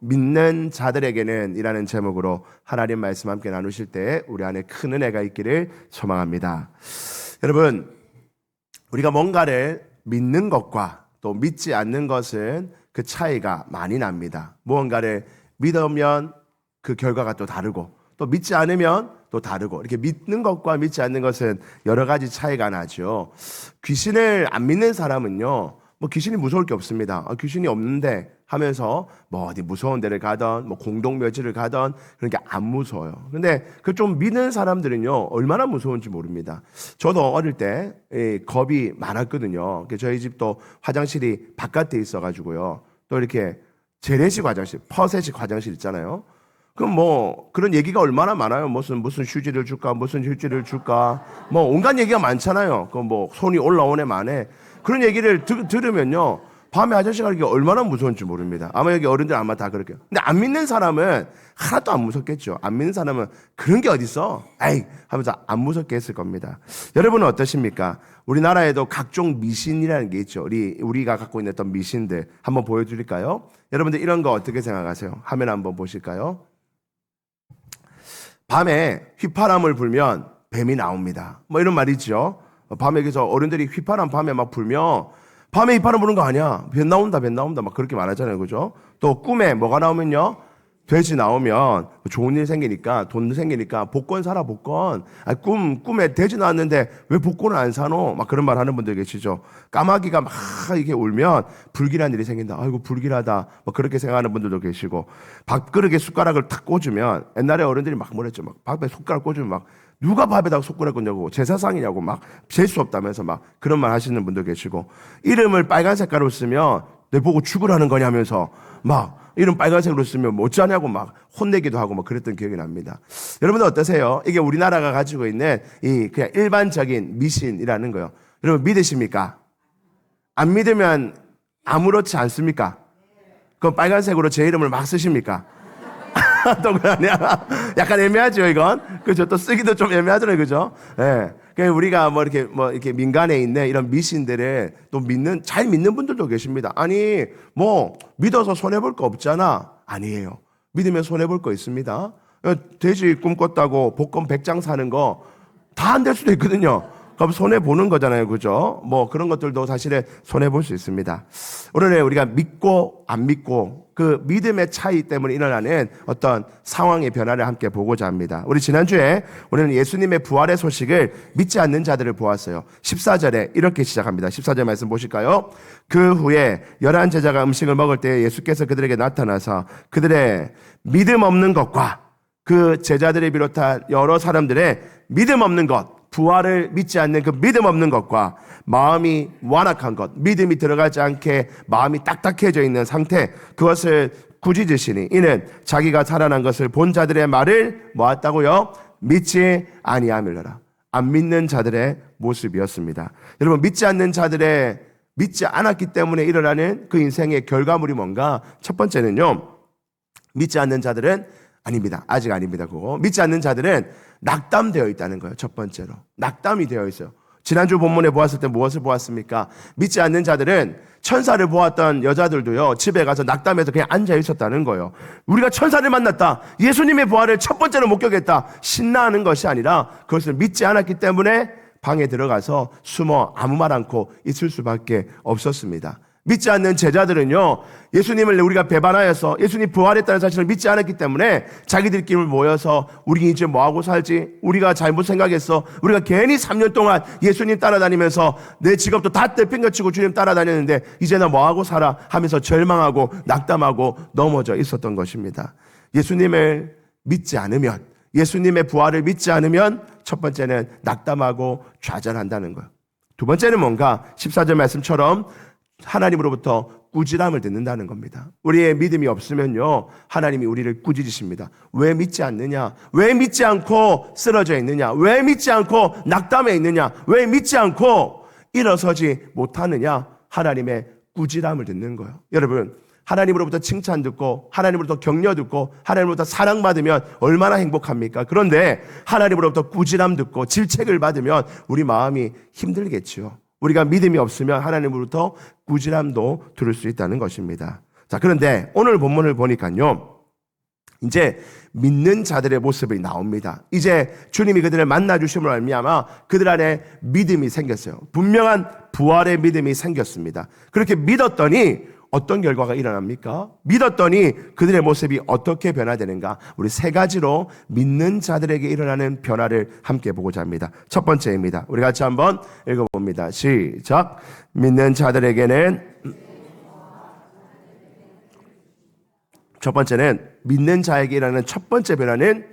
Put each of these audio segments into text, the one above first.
믿는 자들에게는 이라는 제목으로 하나님 말씀 함께 나누실 때 우리 안에 큰 은혜가 있기를 소망합니다. 여러분, 우리가 뭔가를 믿는 것과 또 믿지 않는 것은 그 차이가 많이 납니다. 무언가를 믿으면 그 결과가 또 다르고 또 믿지 않으면 또 다르고, 이렇게 믿는 것과 믿지 않는 것은 여러 가지 차이가 나죠. 귀신을 안 믿는 사람은요, 귀신이 무서울 게 없습니다. 귀신이 없는데 하면서 어디 무서운 데를 가던 공동묘지를 가던 그런 게 안 무서워요. 근데 그 좀 믿는 사람들은요, 얼마나 무서운지 모릅니다. 저도 어릴 때 겁이 많았거든요. 저희 집도 화장실이 바깥에 있어가지고요, 또 이렇게 재래식 화장실, 퍼세식 화장실 있잖아요. 그럼 그런 얘기가 얼마나 많아요. 무슨 휴지를 줄까, 무슨 휴지를 줄까, 온갖 얘기가 많잖아요. 손이 올라오네 마네. 그런 얘기를 들으면요, 밤에 아저씨가 이렇게 얼마나 무서운지 모릅니다. 아마 여기 어른들 아마 다 그렇게요. 근데 안 믿는 사람은 하나도 안 무섭겠죠. 안 믿는 사람은 그런 게 어딨어, 에이 하면서 안 무섭게 했을 겁니다. 여러분은 어떠십니까? 우리나라에도 각종 미신이라는 게 있죠. 우리가 갖고 있는 어떤 미신들 한번 보여드릴까요? 여러분들 이런 거 어떻게 생각하세요? 화면 한번 보실까요? 밤에 휘파람을 불면 뱀이 나옵니다. 이런 말이죠. 밤에 그래서 어른들이 휘파람 밤에 막 불면, 밤에 휘파람 부는 거 아니야, 뱀 나온다 막 그렇게 말하잖아요. 그죠? 또 꿈에 뭐가 나오면요, 돼지 나오면 좋은 일 생기니까, 돈 생기니까 복권 사라, 복권. 꿈에 돼지 나왔는데 왜 복권을 안 사노? 막 그런 말 하는 분들 계시죠. 까마귀가 막 이렇게 울면 불길한 일이 생긴다. 아이고 불길하다. 그렇게 생각하는 분들도 계시고, 밥그릇에 숟가락을 탁 꽂으면, 옛날에 어른들이 막 뭐랬죠. 밥에 숟가락 꽂으면 누가 밥에다가 숟가락 꽂냐고, 제사상이냐고 잴 수 없다면서 그런 말 하시는 분도 계시고, 이름을 빨간 색깔로 쓰면 내 보고 죽으라는 거냐면서 이름 빨간색으로 쓰면 어쩌냐고 혼내기도 하고 그랬던 기억이 납니다. 여러분들 어떠세요? 이게 우리나라가 가지고 있는 그냥 일반적인 미신이라는 거요. 여러분 믿으십니까? 안 믿으면 아무렇지 않습니까? 그럼 빨간색으로 제 이름을 쓰십니까? 또 그러냐? 약간 애매하죠, 이건. 그죠? 또 쓰기도 좀 애매하잖아요, 그죠? 예. 그러니까 우리가 이렇게 민간에 있는 이런 미신들을 또 잘 믿는 분들도 계십니다. 아니, 믿어서 손해볼 거 없잖아. 아니에요. 믿으면 손해볼 거 있습니다. 돼지 꿈 꿨다고 복권 100장 사는 거 다 안 될 수도 있거든요. 그럼 손해보는 거잖아요, 그죠? 그런 것들도 사실은 손해볼 수 있습니다. 오늘은 우리가 믿고 안 믿고 그 믿음의 차이 때문에 일어나는 어떤 상황의 변화를 함께 보고자 합니다. 우리 지난주에 우리는 예수님의 부활의 소식을 믿지 않는 자들을 보았어요. 14절에 이렇게 시작합니다. 14절 말씀 보실까요? 그 후에 11 제자가 음식을 먹을 때 예수께서 그들에게 나타나서 그들의 믿음 없는 것과 그 제자들을 비롯한 여러 사람들의 믿음 없는 것, 부활을 믿지 않는 그 믿음 없는 것과 마음이 완악한 것, 믿음이 들어가지 않게 마음이 딱딱해져 있는 상태, 그것을 꾸짖으시니 이는 자기가 살아난 것을 본 자들의 말을 모았다고요? 믿지 아니함이라. 안 믿는 자들의 모습이었습니다. 여러분, 믿지 않았기 때문에 일어나는 그 인생의 결과물이 뭔가? 첫 번째는요, 믿지 않는 자들은 아닙니다. 아직 아닙니다. 그거. 믿지 않는 자들은 낙담되어 있다는 거예요. 첫 번째로. 낙담이 되어 있어요. 지난주 본문에 보았을 때 무엇을 보았습니까? 믿지 않는 자들은 천사를 보았던 여자들도요, 집에 가서 낙담해서 그냥 앉아 있었다는 거예요. 우리가 천사를 만났다, 예수님의 부활을 첫 번째로 목격했다, 신나하는 것이 아니라 그것을 믿지 않았기 때문에 방에 들어가서 숨어 아무 말 않고 있을 수밖에 없었습니다. 믿지 않는 제자들은요, 예수님을 우리가 배반하여서 예수님 부활했다는 사실을 믿지 않았기 때문에 자기들끼리 모여서 우리 이제 뭐하고 살지? 우리가 잘못 생각했어. 우리가 괜히 3년 동안 예수님 따라다니면서 내 직업도 다 내팽개치고 주님 따라다녔는데 이제 나 뭐하고 살아? 하면서 절망하고 낙담하고 넘어져 있었던 것입니다. 예수님을 믿지 않으면, 예수님의 부활을 믿지 않으면 첫 번째는 낙담하고 좌절한다는 거예요. 두 번째는 뭔가? 14절 말씀처럼 하나님으로부터 꾸지람을 듣는다는 겁니다. 우리의 믿음이 없으면요, 하나님이 우리를 꾸짖으십니다. 왜 믿지 않느냐? 왜 믿지 않고 쓰러져 있느냐? 왜 믿지 않고 낙담해 있느냐? 왜 믿지 않고 일어서지 못하느냐? 하나님의 꾸지람을 듣는 거예요. 여러분, 하나님으로부터 칭찬 듣고 하나님으로부터 격려 듣고 하나님으로부터 사랑받으면 얼마나 행복합니까? 그런데 하나님으로부터 꾸지람 듣고 질책을 받으면 우리 마음이 힘들겠죠. 우리가 믿음이 없으면 하나님으로부터 꾸지람도 들을 수 있다는 것입니다. 자, 그런데 오늘 본문을 보니까요, 이제 믿는 자들의 모습이 나옵니다. 이제 주님이 그들을 만나주심으로 말미암아 그들 안에 믿음이 생겼어요. 분명한 부활의 믿음이 생겼습니다. 그렇게 믿었더니 어떤 결과가 일어납니까? 믿었더니 그들의 모습이 어떻게 변화되는가? 우리 세 가지로 믿는 자들에게 일어나는 변화를 함께 보고자 합니다. 첫 번째입니다. 우리 같이 한번 읽어봅니다. 시작. 믿는 자들에게는, 첫 번째는 믿는 자에게 일어나는 첫 번째 변화는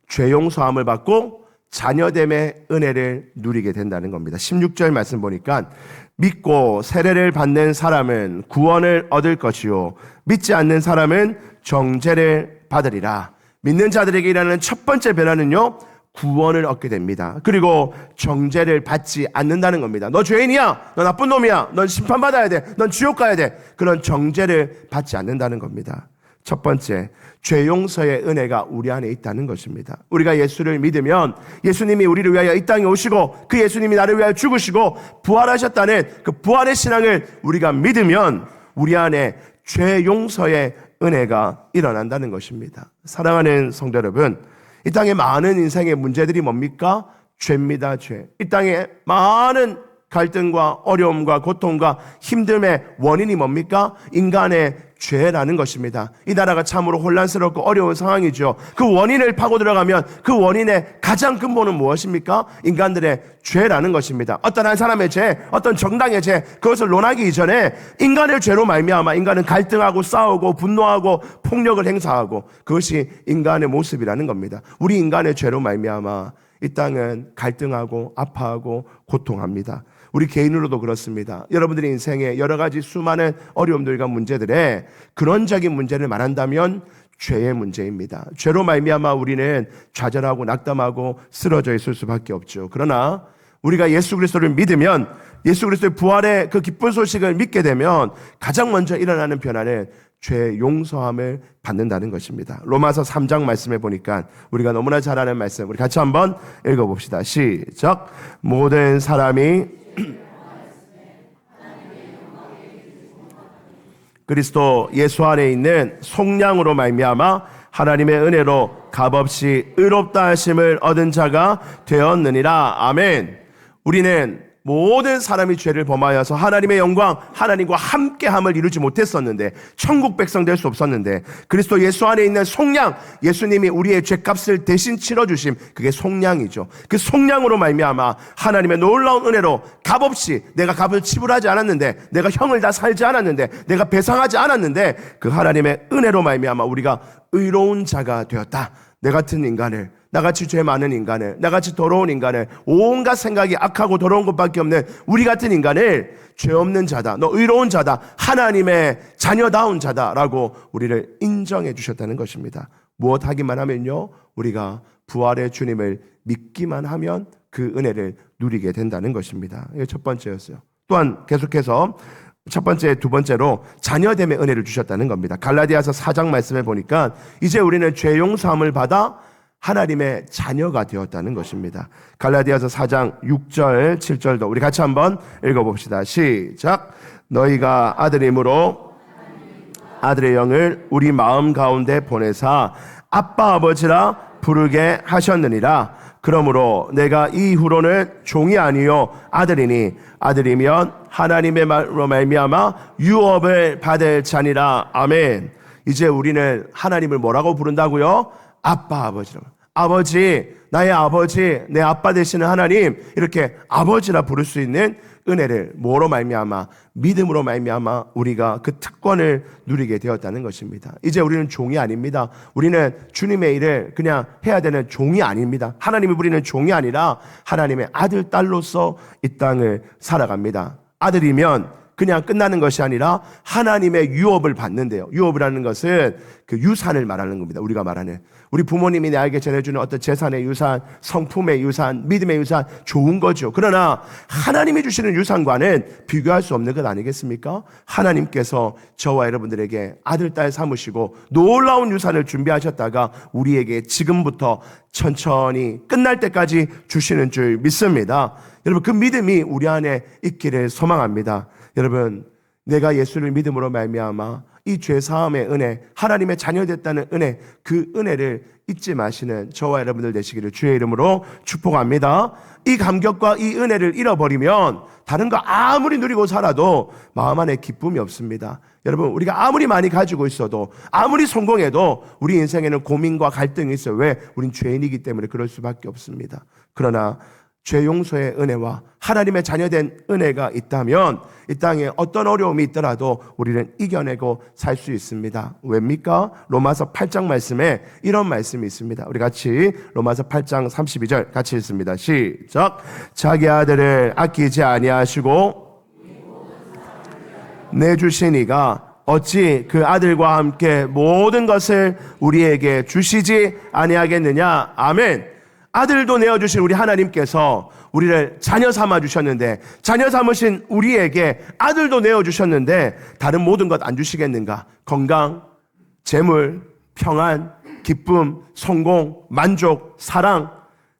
죄 용서함을 받고 자녀됨의 은혜를 누리게 된다는 겁니다. 16절 말씀 보니까 믿고 세례를 받는 사람은 구원을 얻을 것이요 믿지 않는 사람은 정죄를 받으리라. 믿는 자들에게 일어나는 첫 번째 변화는요, 구원을 얻게 됩니다. 그리고 정죄를 받지 않는다는 겁니다. 너 죄인이야, 너 나쁜 놈이야, 넌 심판받아야 돼, 넌 지옥 가야 돼. 그런 정죄를 받지 않는다는 겁니다. 첫 번째, 죄 용서의 은혜가 우리 안에 있다는 것입니다. 우리가 예수를 믿으면 예수님이 우리를 위하여 이 땅에 오시고 그 예수님이 나를 위하여 죽으시고 부활하셨다는 그 부활의 신앙을 우리가 믿으면 우리 안에 죄 용서의 은혜가 일어난다는 것입니다. 사랑하는 성도 여러분, 이 땅에 많은 인생의 문제들이 뭡니까? 죄입니다. 죄. 이 땅에 많은 갈등과 어려움과 고통과 힘듦의 원인이 뭡니까? 인간의 죄라는 것입니다. 이 나라가 참으로 혼란스럽고 어려운 상황이죠. 그 원인을 파고 들어가면 그 원인의 가장 근본은 무엇입니까? 인간들의 죄라는 것입니다. 어떤 한 사람의 죄, 어떤 정당의 죄, 그것을 논하기 이전에 인간의 죄로 말미암아 인간은 갈등하고 싸우고 분노하고 폭력을 행사하고, 그것이 인간의 모습이라는 겁니다. 우리 인간의 죄로 말미암아 이 땅은 갈등하고 아파하고 고통합니다. 우리 개인으로도 그렇습니다. 여러분들의 인생에 여러 가지 수많은 어려움들과 문제들에 근원적인 문제를 말한다면 죄의 문제입니다. 죄로 말미암아 우리는 좌절하고 낙담하고 쓰러져 있을 수밖에 없죠. 그러나 우리가 예수 그리스도를 믿으면, 예수 그리스도의 부활의 그 기쁜 소식을 믿게 되면 가장 먼저 일어나는 변화는 죄 용서함을 받는다는 것입니다. 로마서 3장 말씀에 보니까 우리가 너무나 잘 아는 말씀, 우리 같이 한번 읽어봅시다. 시작. 모든 사람이 그리스도 예수 안에 있는 속량으로 말미암아 하나님의 은혜로 값없이 의롭다 하심을 얻은 자가 되었느니라. 아멘. 우리는 모든 사람이 죄를 범하여서 하나님의 영광, 하나님과 함께함을 이루지 못했었는데, 천국 백성 될 수 없었는데, 그리스도 예수 안에 있는 속량, 예수님이 우리의 죄값을 대신 치러주심, 그게 속량이죠. 그 속량으로 말미암아 하나님의 놀라운 은혜로 값없이, 내가 값을 지불하지 않았는데, 내가 형을 다 살지 않았는데, 내가 배상하지 않았는데, 그 하나님의 은혜로 말미암아 우리가 의로운 자가 되었다. 내 같은 인간을, 나같이 죄 많은 인간을, 나같이 더러운 인간을, 온갖 생각이 악하고 더러운 것밖에 없는 우리 같은 인간을 죄 없는 자다, 너 의로운 자다, 하나님의 자녀다운 자다라고 우리를 인정해 주셨다는 것입니다. 무엇하기만 하면요, 우리가 부활의 주님을 믿기만 하면 그 은혜를 누리게 된다는 것입니다. 이게 첫 번째였어요. 또한 계속해서 첫 번째, 두 번째로 자녀됨의 은혜를 주셨다는 겁니다. 갈라디아서 4장 말씀에 보니까 이제 우리는 죄 용서함을 받아 하나님의 자녀가 되었다는 것입니다. 갈라디아서 4장 6절, 7절도 우리 같이 한번 읽어봅시다. 시작. 너희가 아들임으로 아들의 영을 우리 마음 가운데 보내사 아빠 아버지라 부르게 하셨느니라. 그러므로 내가 이후로는 종이 아니요 아들이니 아들이면 하나님의 말로 말미암아 유업을 받을 자니라. 아멘. 이제 우리는 하나님을 뭐라고 부른다고요? 아빠 아버지라고. 아버지, 나의 아버지, 내 아빠 되시는 하나님, 이렇게 아버지라 부를 수 있는 은혜를 뭐로 말미암아? 믿음으로 말미암아 우리가 그 특권을 누리게 되었다는 것입니다. 이제 우리는 종이 아닙니다. 우리는 주님의 일을 그냥 해야 되는 종이 아닙니다. 하나님이 부리는 종이 아니라 하나님의 아들, 딸로서 이 땅을 살아갑니다. 아들이면 그냥 끝나는 것이 아니라 하나님의 유업을 받는데요. 유업이라는 것은 그 유산을 말하는 겁니다. 우리가 말하는, 우리 부모님이 나에게 전해주는 어떤 재산의 유산, 성품의 유산, 믿음의 유산, 좋은 거죠. 그러나 하나님이 주시는 유산과는 비교할 수 없는 것 아니겠습니까? 하나님께서 저와 여러분들에게 아들, 딸 삼으시고 놀라운 유산을 준비하셨다가 우리에게 지금부터 천천히 끝날 때까지 주시는 줄 믿습니다. 여러분, 그 믿음이 우리 안에 있기를 소망합니다. 여러분, 내가 예수를 믿음으로 말미암아 이 죄사함의 은혜, 하나님의 자녀됐다는 은혜, 그 은혜를 잊지 마시는 저와 여러분들 되시기를 주의 이름으로 축복합니다. 이 감격과 이 은혜를 잃어버리면 다른 거 아무리 누리고 살아도 마음 안에 기쁨이 없습니다. 여러분, 우리가 아무리 많이 가지고 있어도, 아무리 성공해도 우리 인생에는 고민과 갈등이 있어요. 왜? 우린 죄인이기 때문에 그럴 수밖에 없습니다. 그러나 죄 용서의 은혜와 하나님의 자녀된 은혜가 있다면 이 땅에 어떤 어려움이 있더라도 우리는 이겨내고 살 수 있습니다. 왜입니까? 로마서 8장 말씀에 이런 말씀이 있습니다. 우리 같이 로마서 8장 32절 같이 읽습니다. 시작. 자기 아들을 아끼지 아니하시고 내주시니가 어찌 그 아들과 함께 모든 것을 우리에게 주시지 아니하겠느냐. 아멘. 아들도 내어주신 우리 하나님께서 우리를 자녀 삼아 주셨는데, 자녀 삼으신 우리에게 아들도 내어주셨는데 다른 모든 것 안 주시겠는가? 건강, 재물, 평안, 기쁨, 성공, 만족, 사랑.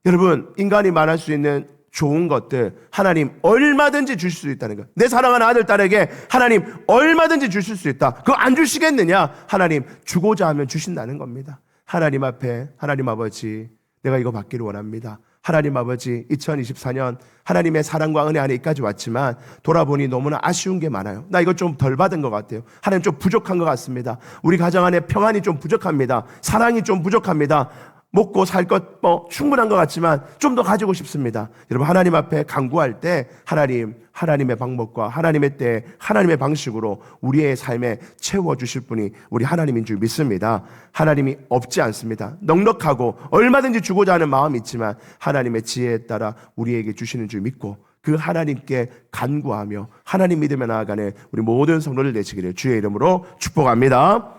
여러분, 인간이 말할 수 있는 좋은 것들 하나님 얼마든지 주실 수 있다는 것. 내 사랑하는 아들, 딸에게 하나님 얼마든지 주실 수 있다. 그거 안 주시겠느냐? 하나님 주고자 하면 주신다는 겁니다. 하나님 앞에, 하나님 아버지, 내가 이거 받기를 원합니다. 하나님 아버지, 2024년 하나님의 사랑과 은혜 안에 여기까지 왔지만 돌아보니 너무나 아쉬운 게 많아요. 나 이거 좀 덜 받은 것 같아요. 하나님 좀 부족한 것 같습니다. 우리 가정 안에 평안이 좀 부족합니다. 사랑이 좀 부족합니다. 먹고 살 것 충분한 것 같지만 좀 더 가지고 싶습니다. 여러분, 하나님 앞에 간구할 때 하나님의 방법과 하나님의 때 하나님의 방식으로 우리의 삶에 채워주실 분이 우리 하나님인 줄 믿습니다. 하나님이 없지 않습니다. 넉넉하고 얼마든지 주고자 하는 마음이 있지만 하나님의 지혜에 따라 우리에게 주시는 줄 믿고 그 하나님께 간구하며 하나님 믿으며 나아가는 우리 모든 성도들 되시기를 주의 이름으로 축복합니다.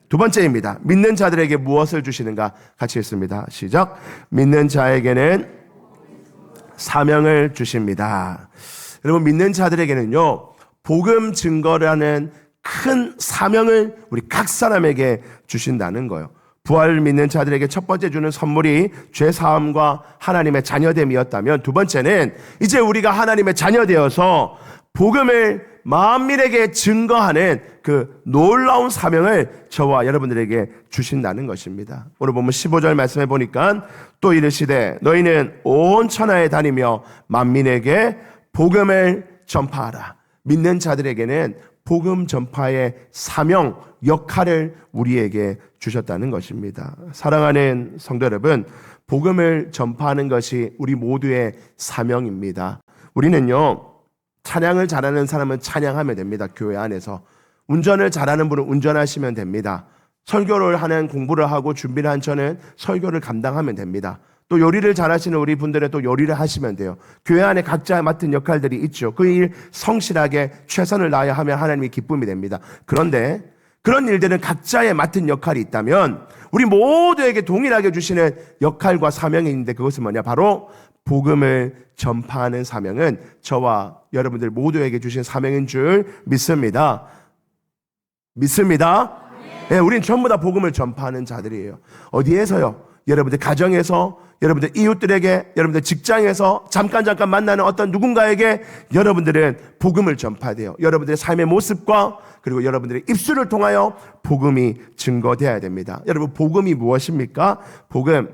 두 번째입니다. 믿는 자들에게 무엇을 주시는가? 같이 읽습니다. 시작. 믿는 자에게는 사명을 주십니다. 여러분, 믿는 자들에게는요, 복음 증거라는 큰 사명을 우리 각 사람에게 주신다는 거예요. 부활을 믿는 자들에게 첫 번째 주는 선물이 죄사함과 하나님의 자녀됨이었다면, 두 번째는 이제 우리가 하나님의 자녀되어서 복음을 만민에게 증거하는 그 놀라운 사명을 저와 여러분들에게 주신다는 것입니다. 오늘 보면 15절 말씀해 보니까 또 이르시되 너희는 온 천하에 다니며 만민에게 복음을 전파하라. 믿는 자들에게는 복음 전파의 사명, 역할을 우리에게 주셨다는 것입니다. 사랑하는 성도 여러분, 복음을 전파하는 것이 우리 모두의 사명입니다. 우리는요, 찬양을 잘하는 사람은 찬양하면 됩니다. 교회 안에서. 운전을 잘하는 분은 운전하시면 됩니다. 설교를 하는 공부를 하고 준비를 한 저는 설교를 감당하면 됩니다. 또 요리를 잘하시는 우리 분들은 또 요리를 하시면 돼요. 교회 안에 각자 맡은 역할들이 있죠. 그 일 성실하게 최선을 다하여 하면 하나님이 기쁨이 됩니다. 그런데 그런 일들은 각자의 맡은 역할이 있다면 우리 모두에게 동일하게 주시는 역할과 사명이 있는데 그것은 뭐냐? 바로 복음을 전파하는 사명은 저와 여러분들 모두에게 주신 사명인 줄 믿습니다. 믿습니다? 네, 우린 전부 다 복음을 전파하는 자들이에요. 어디에서요? 여러분들 가정에서, 여러분들 이웃들에게, 여러분들 직장에서 잠깐 만나는 어떤 누군가에게 여러분들은 복음을 전파돼요. 여러분들의 삶의 모습과 그리고 여러분들의 입술을 통하여 복음이 증거되어야 됩니다. 여러분, 복음이 무엇입니까? 복음,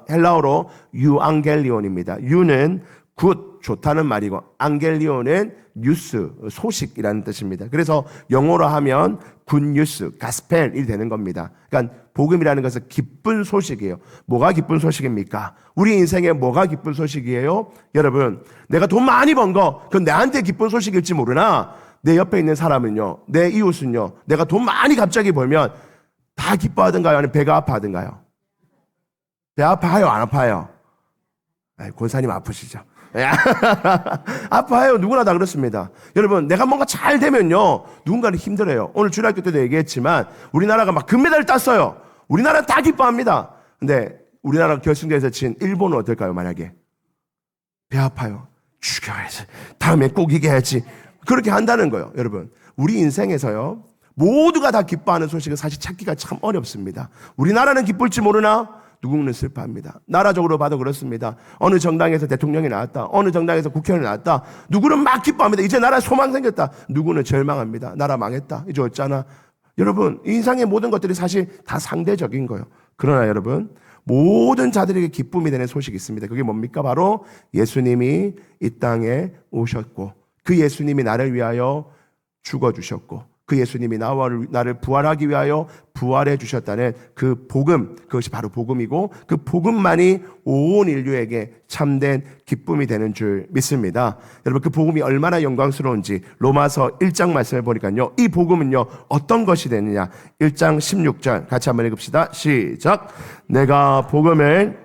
헬라어로 유앙겔리온입니다. 유는 굿, 좋다는 말이고 앙겔리온은 뉴스, 소식이라는 뜻입니다. 그래서 영어로 하면 굿뉴스, 가스펠이 되는 겁니다. 그러니까 복음이라는 것은 기쁜 소식이에요. 뭐가 기쁜 소식입니까? 우리 인생에 뭐가 기쁜 소식이에요? 여러분, 내가 돈 많이 번 거, 그건 나한테 기쁜 소식일지 모르나 내 옆에 있는 사람은요, 내 이웃은요, 내가 돈 많이 갑자기 벌면 다 기뻐하든가요? 아니면 배가 아파하든가요? 배 아파요? 안 아파요? 권사님 아프시죠? 아파요. 누구나 다 그렇습니다. 여러분, 내가 뭔가 잘 되면요, 누군가는 힘들어요. 오늘 주일학교 때도 얘기했지만 우리나라가 막 금메달을 땄어요. 우리나라는 다 기뻐합니다. 근데 우리나라 결승대에서 진 일본은 어떨까요? 만약에 배 아파요. 죽여야지. 다음에 꼭 이겨야지. 그렇게 한다는 거예요. 여러분, 우리 인생에서요, 모두가 다 기뻐하는 소식은 사실 찾기가 참 어렵습니다. 우리나라는 기쁠지 모르나 누구는 슬퍼합니다. 나라적으로 봐도 그렇습니다. 어느 정당에서 대통령이 나왔다. 어느 정당에서 국회의원이 나왔다. 누구는 막 기뻐합니다. 이제 나라 소망 생겼다. 누구는 절망합니다. 나라 망했다. 이제 어쩌나. 여러분, 인생의 모든 것들이 사실 다 상대적인 거예요. 그러나 여러분, 모든 자들에게 기쁨이 되는 소식이 있습니다. 그게 뭡니까? 바로 예수님이 이 땅에 오셨고 그 예수님이 나를 위하여 죽어주셨고 그 예수님이 나를 부활하기 위하여 부활해 주셨다는 그 복음, 그것이 바로 복음이고 그 복음만이 온 인류에게 참된 기쁨이 되는 줄 믿습니다. 여러분, 그 복음이 얼마나 영광스러운지 로마서 1장 말씀을 보니까요, 이 복음은요 어떤 것이 되느냐. 1장 16절 같이 한번 읽읍시다. 시작. 내가 복음을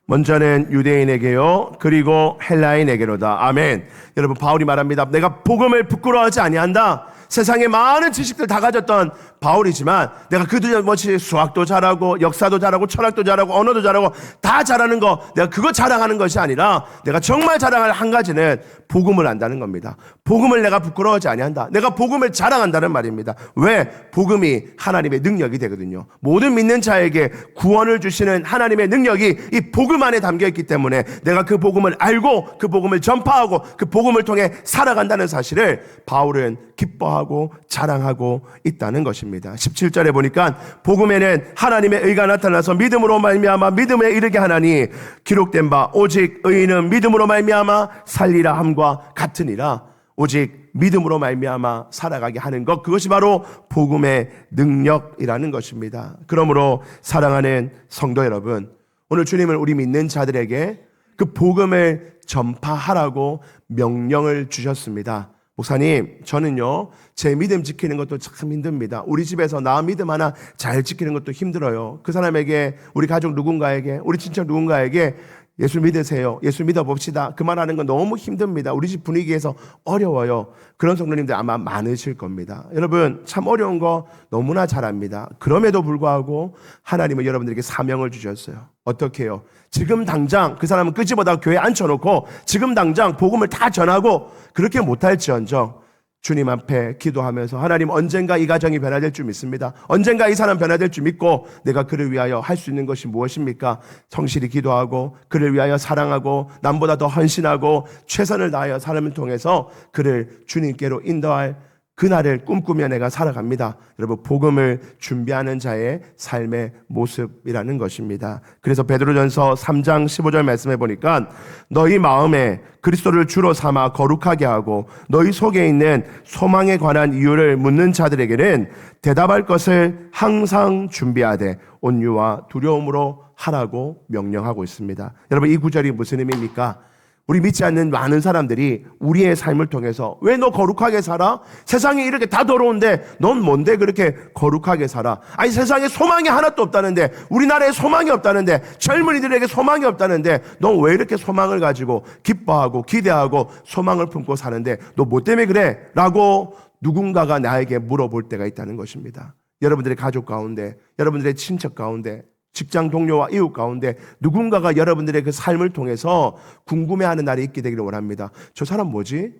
먼저는 유대인에게요 그리고 헬라인에게로다. 아멘. 여러분, 바울이 말합니다. 내가 복음을 부끄러워하지 아니한다. 세상에 많은 지식들 다 가졌던 바울이지만 내가 그들 뭐지 수학도 잘하고 역사도 잘하고 철학도 잘하고 언어도 잘하고 다 잘하는 거, 내가 그거 자랑하는 것이 아니라 내가 정말 자랑할 한 가지는 복음을 안다는 겁니다. 복음을 내가 부끄러워하지 아니한다. 내가 복음을 자랑한다는 말입니다. 왜? 복음이 하나님의 능력이 되거든요. 모든 믿는 자에게 구원을 주시는 하나님의 능력이 이 복음 안에 담겨있기 때문에 내가 그 복음을 알고 그 복음을 전파하고 그 복음을 통해 살아간다는 사실을 바울은 기뻐하고 자랑하고 있다는 것입니다. 17절에 보니까 복음에는 하나님의 의가 나타나서 믿음으로 말미암아 믿음에 이르게 하나니 기록된 바 오직 의인은 믿음으로 말미암아 살리라 함과 같으니라. 오직 믿음으로 말미암아 살아가게 하는 것, 그것이 바로 복음의 능력이라는 것입니다. 그러므로 사랑하는 성도 여러분, 오늘 주님을 우리 믿는 자들에게 그 복음을 전파하라고 명령을 주셨습니다. 목사님, 저는요 제 믿음 지키는 것도 참 힘듭니다. 우리 집에서 나 믿음 하나 잘 지키는 것도 힘들어요. 그 사람에게, 우리 가족 누군가에게, 우리 친척 누군가에게 예수 믿으세요, 예수 믿어봅시다, 그 말하는 건 너무 힘듭니다. 우리 집 분위기에서 어려워요. 그런 성도님들 아마 많으실 겁니다. 여러분, 참 어려운 거 너무나 잘 압니다. 그럼에도 불구하고 하나님은 여러분들에게 사명을 주셨어요. 어떻게 해요? 지금 당장 그 사람은 끄집어다 교회에 앉혀놓고 지금 당장 복음을 다 전하고 그렇게 못할지언정 주님 앞에 기도하면서 하나님, 언젠가 이 가정이 변화될 줄 믿습니다. 언젠가 이 사람 변화될 줄 믿고 내가 그를 위하여 할 수 있는 것이 무엇입니까? 성실히 기도하고 그를 위하여 사랑하고 남보다 더 헌신하고 최선을 다하여 삶을 통해서 그를 주님께로 인도할 그날을 꿈꾸며 내가 살아갑니다. 여러분, 복음을 준비하는 자의 삶의 모습이라는 것입니다. 그래서 베드로전서 3장 15절 말씀해 보니까 너희 마음에 그리스도를 주로 삼아 거룩하게 하고 너희 속에 있는 소망에 관한 이유를 묻는 자들에게는 대답할 것을 항상 준비하되 온유와 두려움으로 하라고 명령하고 있습니다. 여러분, 이 구절이 무슨 의미입니까? 우리 믿지 않는 많은 사람들이 우리의 삶을 통해서 왜 너 거룩하게 살아? 세상이 이렇게 다 더러운데 넌 뭔데 그렇게 거룩하게 살아? 아니, 세상에 소망이 하나도 없다는데, 우리나라에 소망이 없다는데, 젊은이들에게 소망이 없다는데 너 왜 이렇게 소망을 가지고 기뻐하고 기대하고 소망을 품고 사는데 너 뭐 때문에 그래? 라고 누군가가 나에게 물어볼 때가 있다는 것입니다. 여러분들의 가족 가운데, 여러분들의 친척 가운데, 직장 동료와 이웃 가운데 누군가가 여러분들의 그 삶을 통해서 궁금해하는 날이 있게 되기를 원합니다. 저 사람 뭐지?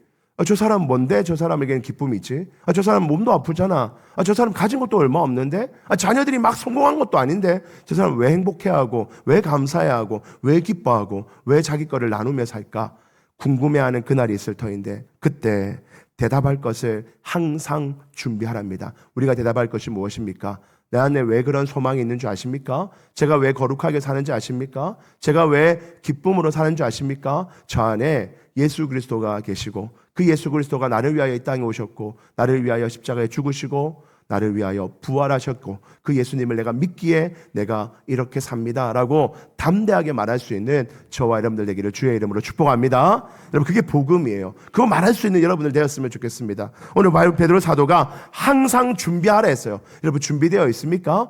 저 사람 뭔데 저 사람에게는 기쁨이 있지? 저 사람 몸도 아프잖아. 저 사람 가진 것도 얼마 없는데? 자녀들이 막 성공한 것도 아닌데? 저 사람 왜 행복해하고, 왜 감사해하고, 왜 기뻐하고, 왜 자기 거를 나누며 살까? 궁금해하는 그날이 있을 터인데, 그때 대답할 것을 항상 준비하랍니다. 우리가 대답할 것이 무엇입니까? 내 안에 왜 그런 소망이 있는 줄 아십니까? 제가 왜 거룩하게 사는지 아십니까? 제가 왜 기쁨으로 사는지 아십니까? 저 안에 예수 그리스도가 계시고 그 예수 그리스도가 나를 위하여 이 땅에 오셨고 나를 위하여 십자가에 죽으시고 나를 위하여 부활하셨고 그 예수님을 내가 믿기에 내가 이렇게 삽니다 라고 담대하게 말할 수 있는 저와 여러분들 되기를 주의 이름으로 축복합니다. 여러분, 그게 복음이에요. 그거 말할 수 있는 여러분들 되었으면 좋겠습니다. 오늘 베드로 사도가 항상 준비하라 했어요. 여러분, 준비되어 있습니까?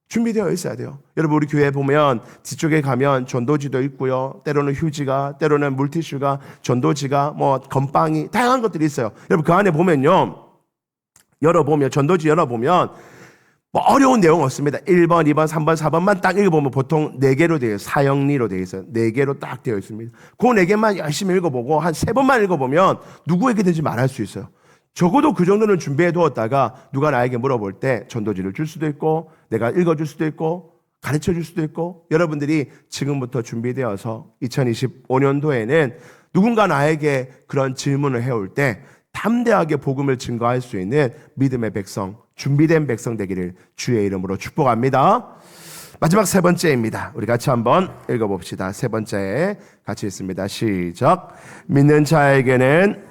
준비되어 있어야 돼요. 여러분, 우리 교회 보면 뒤쪽에 가면 전도지도 있고요, 때로는 휴지가, 때로는 물티슈가, 전도지가, 뭐 건빵이, 다양한 것들이 있어요. 여러분, 그 안에 보면요, 열어보면, 전도지 열어보면 뭐 어려운 내용 없습니다. 1번, 2번, 3번, 4번만 딱 읽어보면 보통 4개로 되어 있어요. 사형리로 되어 있어요. 4개로 딱 되어 있습니다. 그 4개만 열심히 읽어보고 한 3번만 읽어보면 누구에게든지 말할 수 있어요. 적어도 그 정도는 준비해 두었다가 누가 나에게 물어볼 때 전도지를 줄 수도 있고 내가 읽어줄 수도 있고 가르쳐 줄 수도 있고, 여러분들이 지금부터 준비되어서 2025년도에는 누군가 나에게 그런 질문을 해올 때 담대하게 복음을 증거할 수 있는 믿음의 백성, 준비된 백성 되기를 주의 이름으로 축복합니다. 마지막 세 번째입니다. 우리 같이 한번 읽어봅시다. 세 번째 같이 읽습니다. 시작. 믿는 자에게는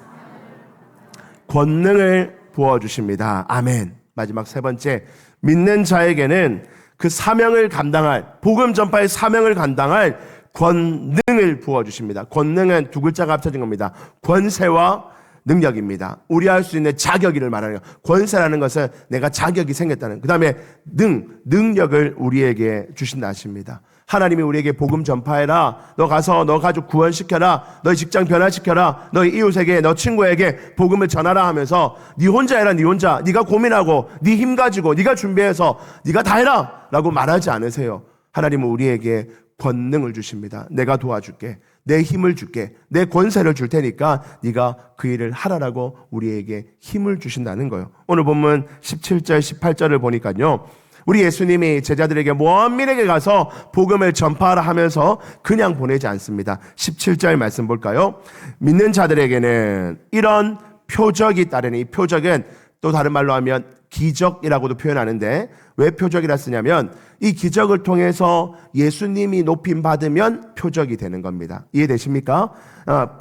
권능을 부어주십니다. 아멘. 마지막 세 번째, 믿는 자에게는 그 사명을 감당할, 복음 전파의 사명을 감당할 권능을 부어주십니다. 권능은 두 글자가 합쳐진 겁니다. 권세와 능력입니다. 우리할 수 있는 자격을 말하는 거예요. 권세라는 것은 내가 자격이 생겼다는, 그 다음에 능력을 우리에게 주신다 하십니다. 하나님이 우리에게 복음 전파해라, 너 가서 너 가족 구원시켜라, 너희 직장 변화시켜라, 너희 이웃에게, 너 친구에게 복음을 전하라 하면서 네 혼자 해라, 네 혼자, 네가 고민하고 네 힘 가지고 네가 준비해서 네가 다 해라 라고 말하지 않으세요. 하나님은 우리에게 권능을 주십니다. 내가 도와줄게, 내 힘을 줄게, 내 권세를 줄 테니까 네가 그 일을 하라라고 우리에게 힘을 주신다는 거예요. 오늘 본문 17절 18절을 보니까요, 우리 예수님이 제자들에게 먼 미래에 가서 복음을 전파하라 하면서 그냥 보내지 않습니다. 17절 말씀 볼까요? 믿는 자들에게는 이런 표적이 따르니, 이 표적은 또 다른 말로 하면 기적이라고도 표현하는데, 왜 표적이라 쓰냐면 이 기적을 통해서 예수님이 높임 받으면 표적이 되는 겁니다. 이해되십니까?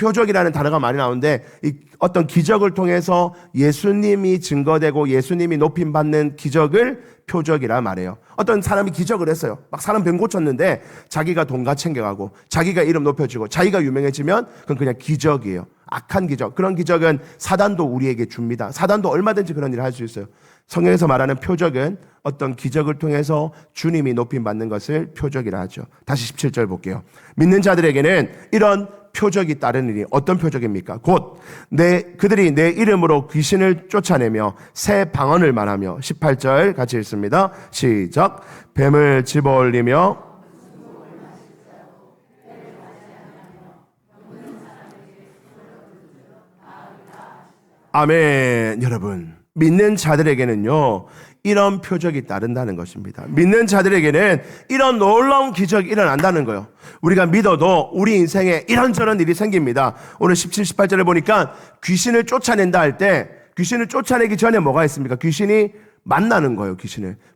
표적이라는 단어가 많이 나오는데, 이 어떤 기적을 통해서 예수님이 증거되고 예수님이 높임 받는 기적을 표적이라 말해요. 어떤 사람이 기적을 했어요. 막 사람 병 고쳤는데 자기가 돈가 챙겨가고 자기가 이름 높여지고 자기가 유명해지면 그건 그냥 기적이에요. 악한 기적. 그런 기적은 사단도 우리에게 줍니다. 사단도 얼마든지 그런 일을 할 수 있어요. 성경에서 말하는 표적은 어떤 기적을 통해서 주님이 높임 받는 것을 표적이라 하죠. 다시 17절 볼게요. 믿는 자들에게는 이런 표적이 따르느니, 어떤 표적입니까? 곧 그들이 내 이름으로 귀신을 쫓아내며 새 방언을 말하며, 18절 같이 읽습니다. 시작. 뱀을 집어올리며 아멘. 여러분, 믿는 자들에게는요 이런 표적이 따른다는 것입니다. 믿는 자들에게는 이런 놀라운 기적이 일어난다는 거예요. 우리가 믿어도 우리 인생에 이런저런 일이 생깁니다. 오늘 17, 18절에 보니까 귀신을 쫓아낸다 할 때, 귀신을 쫓아내기 전에 뭐가 있습니까? 귀신이 만나는 거예요.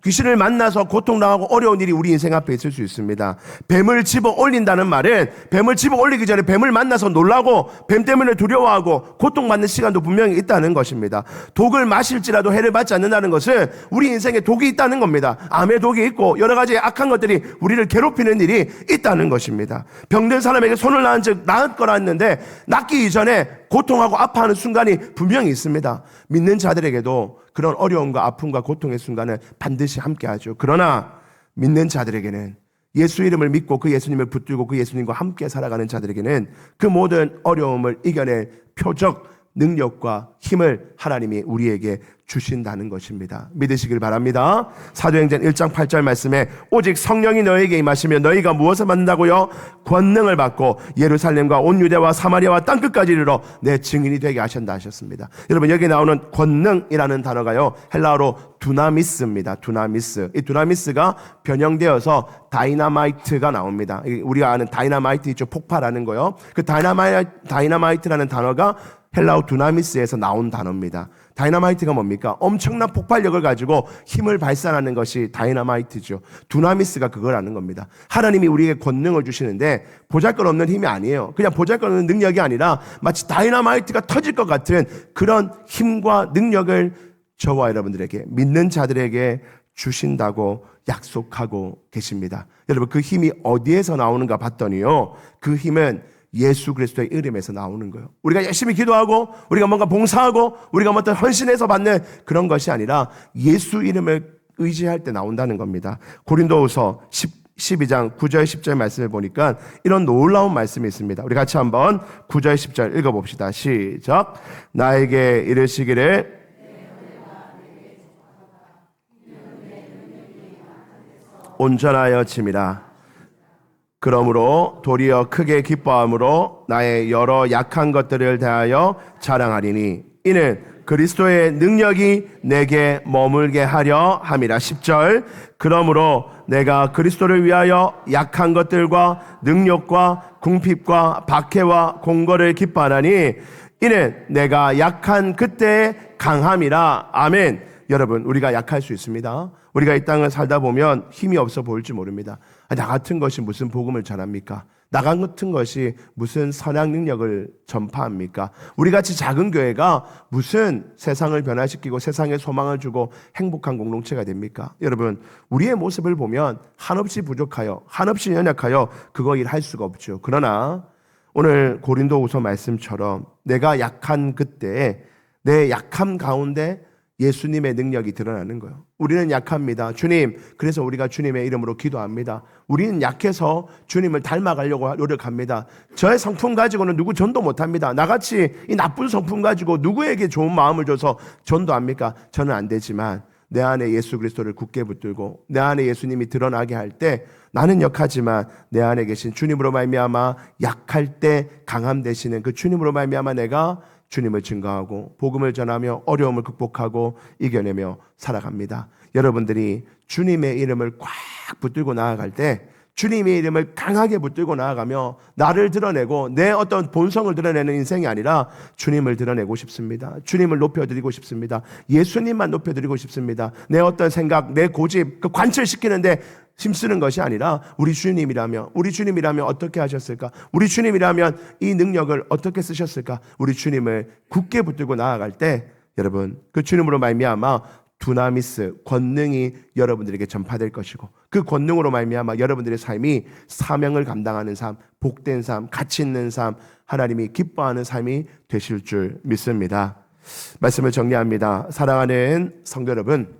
귀신을 만나서 고통당하고 어려운 일이 우리 인생 앞에 있을 수 있습니다. 뱀을 집어 올린다는 말은 뱀을 집어 올리기 전에 뱀을 만나서 놀라고 뱀 때문에 두려워하고 고통받는 시간도 분명히 있다는 것입니다. 독을 마실지라도 해를 받지 않는다는 것은 우리 인생에 독이 있다는 겁니다. 암에 독이 있고 여러 가지 악한 것들이 우리를 괴롭히는 일이 있다는 것입니다. 병든 사람에게 손을 놔은 즉 나을 거라 했는데 낫기 이전에 고통하고 아파하는 순간이 분명히 있습니다. 믿는 자들에게도 그런 어려움과 아픔과 고통의 순간을 반드시 함께하죠. 그러나 믿는 자들에게는, 예수 이름을 믿고 그 예수님을 붙들고 그 예수님과 함께 살아가는 자들에게는 그 모든 어려움을 이겨낼 표적, 능력과 힘을 하나님이 우리에게 주신다는 것입니다. 믿으시길 바랍니다. 사도행전 1장 8절 말씀에 오직 성령이 너에게 임하시면 너희가 무엇을 받는다고요? 권능을 받고 예루살렘과 온 유대와 사마리아와 땅끝까지 이르러 내 증인이 되게 하신다 하셨습니다. 여러분, 여기 나오는 권능이라는 단어가요 헬라어로 두나미스입니다. 두나미스. 이 두나미스가 변형되어서 다이나마이트가 나옵니다. 우리가 아는 다이나마이트 있죠? 폭발하는 거요. 그 다이나마이트라는 단어가 헬라어 두나미스에서 나온 단어입니다. 다이나마이트가 뭡니까? 엄청난 폭발력을 가지고 힘을 발산하는 것이 다이나마이트죠. 두나미스가 그거라는 겁니다. 하나님이 우리에게 권능을 주시는데 보잘것없는 힘이 아니에요. 그냥 보잘것없는 능력이 아니라 마치 다이나마이트가 터질 것 같은 그런 힘과 능력을 저와 여러분들에게, 믿는 자들에게 주신다고 약속하고 계십니다. 여러분, 그 힘이 어디에서 나오는가 봤더니요, 그 힘은 예수 그리스도의 이름에서 나오는 거예요. 우리가 열심히 기도하고 우리가 뭔가 봉사하고 우리가 어떤 헌신해서 받는 그런 것이 아니라 예수 이름을 의지할 때 나온다는 겁니다. 고린도후서 12장 9절 10절 말씀을 보니까 이런 놀라운 말씀이 있습니다. 우리 같이 한번 9절 10절 읽어봅시다. 시작. 나에게 이르시기를 온전하여 짐이라. 그러므로 도리어 크게 기뻐함으로 나의 여러 약한 것들을 대하여 자랑하리니 이는 그리스도의 능력이 내게 머물게 하려 함이라. 10절. 그러므로 내가 그리스도를 위하여 약한 것들과 능력과 궁핍과 박해와 공거를 기뻐하나니 이는 내가 약한 그때의 강함이라. 아멘. 여러분, 우리가 약할 수 있습니다. 우리가 이 땅을 살다 보면 힘이 없어 보일지 모릅니다. 나 같은 것이 무슨 복음을 전합니까? 나 같은 것이 무슨 선한 능력을 전파합니까? 우리같이 작은 교회가 무슨 세상을 변화시키고 세상에 소망을 주고 행복한 공동체가 됩니까? 여러분, 우리의 모습을 보면 한없이 부족하여 한없이 연약하여 그거 일할 수가 없죠. 그러나 오늘 고린도후서 말씀처럼 내가 약한 그때에 내 약함 가운데 예수님의 능력이 드러나는 거예요. 우리는 약합니다. 주님, 그래서 우리가 주님의 이름으로 기도합니다. 우리는 약해서 주님을 닮아가려고 노력합니다. 저의 성품 가지고는 누구 전도 못합니다. 나같이 이 나쁜 성품 가지고 누구에게 좋은 마음을 줘서 전도합니까? 저는 안 되지만 내 안에 예수 그리스도를 굳게 붙들고 내 안에 예수님이 드러나게 할 때 나는 약하지만 내 안에 계신 주님으로 말미암아 약할 때 강함 되시는 그 주님으로 말미암아 내가 주님을 증거하고 복음을 전하며 어려움을 극복하고 이겨내며 살아갑니다. 여러분들이 주님의 이름을 꽉 붙들고 나아갈 때 주님의 이름을 강하게 붙들고 나아가며 나를 드러내고 내 어떤 본성을 드러내는 인생이 아니라 주님을 드러내고 싶습니다. 주님을 높여드리고 싶습니다. 예수님만 높여드리고 싶습니다. 내 어떤 생각, 내 고집, 그 관철시키는데 힘쓰는 것이 아니라 우리 주님이라면 어떻게 하셨을까? 우리 주님이라면 이 능력을 어떻게 쓰셨을까? 우리 주님을 굳게 붙들고 나아갈 때 여러분, 그 주님으로 말미암아 두나미스, 권능이 여러분들에게 전파될 것이고 그 권능으로 말미암아 여러분들의 삶이 사명을 감당하는 삶, 복된 삶, 가치 있는 삶, 하나님이 기뻐하는 삶이 되실 줄 믿습니다. 말씀을 정리합니다. 사랑하는 성도 여러분,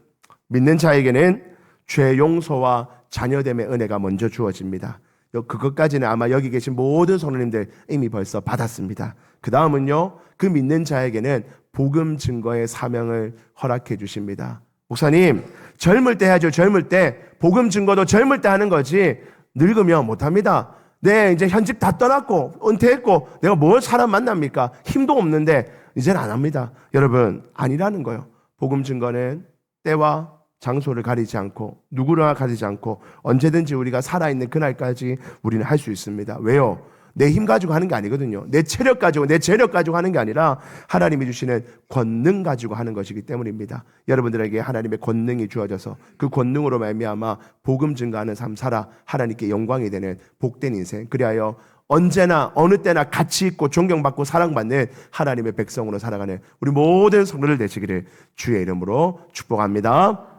믿는 자에게는 죄 용서와 자녀됨의 은혜가 먼저 주어집니다. 그것까지는 아마 여기 계신 모든 성도님들 이미 벌써 받았습니다. 그 다음은요, 그 믿는 자에게는 복음 증거의 사명을 허락해 주십니다. 목사님, 젊을 때 해야죠. 젊을 때. 복음 증거도 젊을 때 하는 거지 늙으면 못합니다. 네, 이제 현직 다 떠났고 은퇴했고 내가 뭘 사람 만납니까? 힘도 없는데 이제는 안 합니다. 여러분, 아니라는 거예요. 복음 증거는 때와 장소를 가리지 않고 누구나 가리지 않고 언제든지 우리가 살아있는 그날까지 우리는 할 수 있습니다. 왜요? 내 힘 가지고 하는 게 아니거든요. 내 체력 가지고 내 재력 가지고 하는 게 아니라 하나님이 주시는 권능 가지고 하는 것이기 때문입니다. 여러분들에게 하나님의 권능이 주어져서 그 권능으로 말미암아 복음 증거하는 삶 살아 하나님께 영광이 되는 복된 인생, 그리하여 언제나 어느 때나 가치 있고 존경받고 사랑받는 하나님의 백성으로 살아가는 우리 모든 성도들 되시기를 주의 이름으로 축복합니다.